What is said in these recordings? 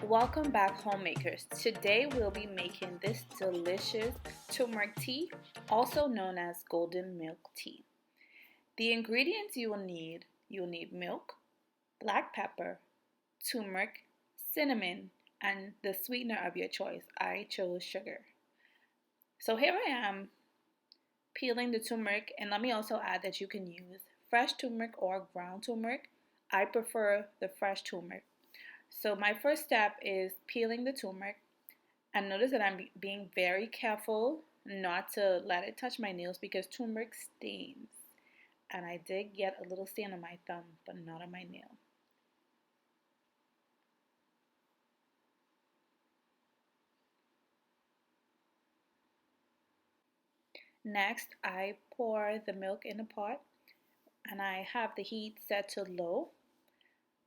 Welcome back, homemakers. Today we'll be making this delicious turmeric tea, also known as golden milk tea. The ingredients you'll need milk, black pepper, turmeric, cinnamon, and the sweetener of your choice. I chose sugar. So here I am peeling the turmeric, and let me also add that you can use fresh turmeric or ground turmeric. I prefer the fresh turmeric. So my first step is peeling the turmeric, and notice that I'm being very careful not to let it touch my nails because turmeric stains, and I did get a little stain on my thumb but not on my nail. Next, I pour the milk in a pot and I have the heat set to low.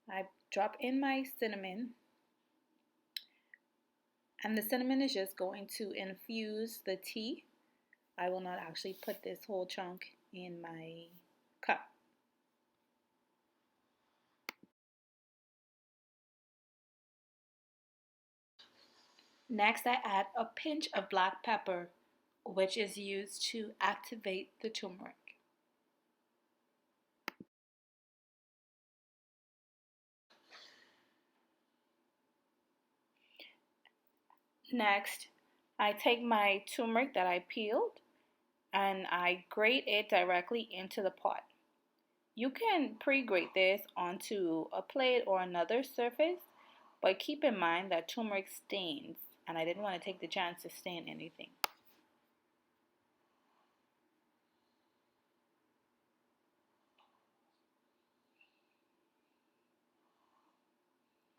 I drop in my cinnamon, and the cinnamon is just going to infuse the tea. I will not actually put this whole chunk in my cup. Next, I add a pinch of black pepper, which is used to activate the turmeric. Next, I take my turmeric that I peeled and I grate it directly into the pot. You can pre-grate this onto a plate or another surface, but keep in mind that turmeric stains, and I didn't want to take the chance to stain anything.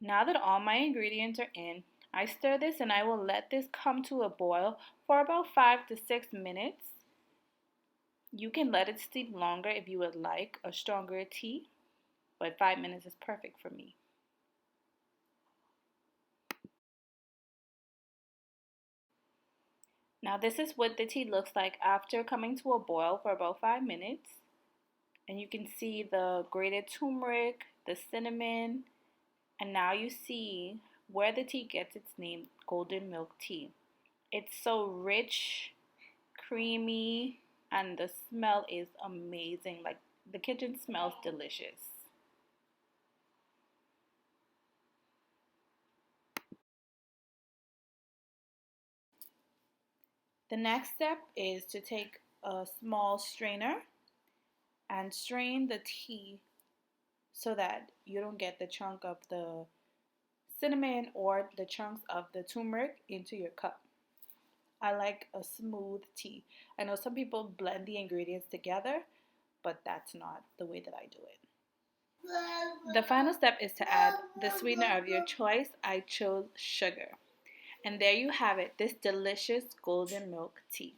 Now that all my ingredients are in, I stir this and I will let this come to a boil for about 5 to 6 minutes. You can let it steep longer if you would like a stronger tea, but 5 minutes is perfect for me. Now this is what the tea looks like after coming to a boil for about 5 minutes. And you can see the grated turmeric, the cinnamon, and now you see where the tea gets its name, golden milk tea. It's so rich, creamy, and the smell is amazing. Like, the kitchen smells delicious. The next step is to take a small strainer and strain the tea so that you don't get the chunk of the cinnamon or the chunks of the turmeric into your cup. I like a smooth tea. I know some people blend the ingredients together, but that's not the way that I do it. The final step is to add the sweetener of your choice. I chose sugar. And there you have it, this delicious golden milk tea.